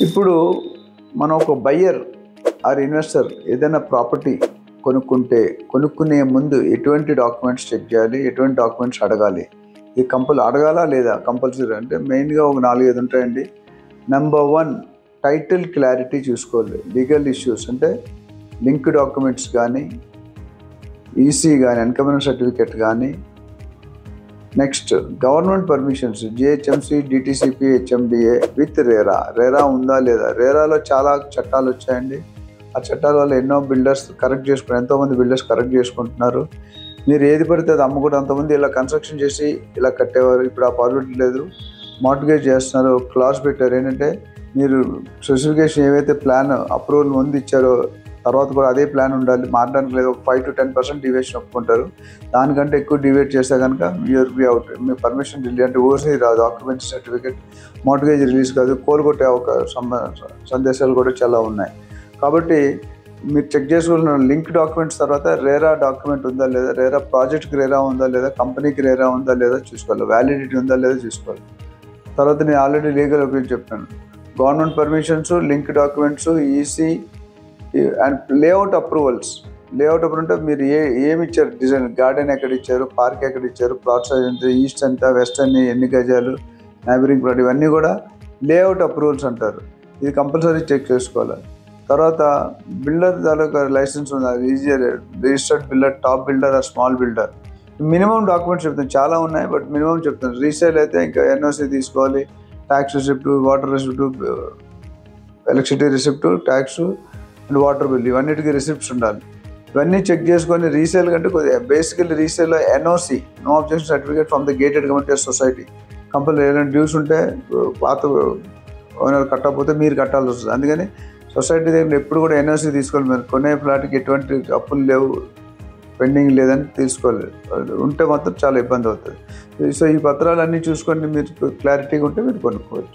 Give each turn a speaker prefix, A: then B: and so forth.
A: ఇప్పుడు మనం ఒక బయ్యర్ ఆర్ ఇన్వెస్టర్ ఏదైనా ప్రాపర్టీ కొనుక్కునే ముందు ఎటువంటి డాక్యుమెంట్స్ చెక్ చేయాలి, ఎటువంటి డాక్యుమెంట్స్ అడగాలి, ఇది అడగాలా లేదా కంపల్సరీ అంటే మెయిన్గా ఒక 4-5 ఉంటాయండి. నెంబర్ 1, టైటిల్ క్లారిటీ చూసుకోవాలి. లీగల్ ఇష్యూస్ అంటే లింక్ డాక్యుమెంట్స్ కానీ, ఈసీ కానీ, ఎన్కమరెన్స్ సర్టిఫికేట్ కానీ, next government permissions, GHMC, DTCP, HMDA with RERA ఉందా లేదా. రేరాలో చాలా చట్టాలు వచ్చాయండి. ఆ చట్టాల వల్ల ఎంతోమంది బిల్డర్స్ కరెక్ట్ చేసుకుంటున్నారు. మీరు ఏది పడితే అది అమ్మకూడదు. అంతమంది ఇలా కన్స్ట్రక్షన్ చేసి ఇలా కట్టేవారు, ఇప్పుడు ఆ పాసిబిలిటీ లేదు. మార్టిగేజ్ చేస్తున్నారు. క్లాస్ పెట్టారు ఏంటంటే మీరు స్పెసిఫికేషన్ ఏవైతే ప్లాన్ అప్రూవల్ ముందు ఇచ్చారో తర్వాత కూడా అదే ప్లాన్ ఉండాలి, మారడానికి లేదు. ఒక 5-10% డివియేషన్ ఒప్పుకుంటారు. దానికంటే ఎక్కువ డివియేట్ చేస్తే కనుక యూఆర్ బి అవుట్. మీ పర్మిషన్ రిలీజ్ అంటే ఓసీ రాదు, ఆక్యుపెన్సీ సర్టిఫికేట్, మార్టిగేజ్ రిలీజ్ కాదు, కోలుకొట్టే ఒక సందేశాలు కూడా చాలా ఉన్నాయి. కాబట్టి మీరు చెక్ చేసుకున్న లింక్ డాక్యుమెంట్స్ తర్వాత రేరా డాక్యుమెంట్ ఉందా లేదా, రేరా ప్రాజెక్ట్కి రేరా ఉందా లేదా, కంపెనీకి రేరా ఉందా లేదా చూసుకోవాలి, వ్యాలిడిటీ ఉందా లేదా చూసుకోవాలి. తర్వాత నేను ఆల్రెడీ లీగల్ ఒపీనియన్ చెప్తాను. Government permissions, link documents, EC and layout approvals. Layout approval అంటే మీరు ఏమి ఇచ్చారు, డిజైన్, గార్డెన్ ఎక్కడ ఇచ్చారు, పార్క్ ఎక్కడ ఇచ్చారు, ప్లాట్ సైజ్ ఎంత, ఈస్ట్ ఎంత, వెస్ట్ ఎన్ని గజాలు, నైబరింగ్ ప్లాట్, ఇవన్నీ కూడా లేఅవుట్ అప్రూవల్స్ అంటారు. ఇది కంపల్సరీ చెక్ చేసుకోవాలి. తర్వాత బిల్డర్ తాలూకా లైసెన్స్ ఉంది, అది registered builder, top builder or small builder. Minimum documents చెప్తాను, చాలా ఉన్నాయి బట్ మినిమం చెప్తాను. రీసేల్ అయితే ఇంకా ఎన్ఓసి తీసుకోవాలి, tax receipt, water receipt, electricity receipt, tax and water bill, ఇవన్నిటికీ రిసిప్ట్స్ ఉండాలి. ఇవన్నీ చెక్ చేసుకొని రీసేల్ కంటే కొద్దిగా బేసికల్లీ రీసేల్లో NOC, no objection certificate from the gated community society. Compulsory ఏదైనా డ్యూస్ ఉంటే పాత ఓనర్ కట్టకపోతే మీరు కట్టాల్సి వస్తుంది. అందుకని సొసైటీ దగ్గర ఎప్పుడు కూడా ఎన్ఓసి తీసుకోవాలి. మీరు కొనే ఫ్లాట్కి ఎటువంటి అప్పులు లేవు, పెండింగ్ లేదని తీసుకోలేదు. ఉంటే మాత్రం చాలా ఇబ్బంది అవుతుంది. సో ఈ పత్రాలన్నీ చూసుకొని మీరు క్లారిటీగా ఉంటే మీరు కొనుక్కోవచ్చు.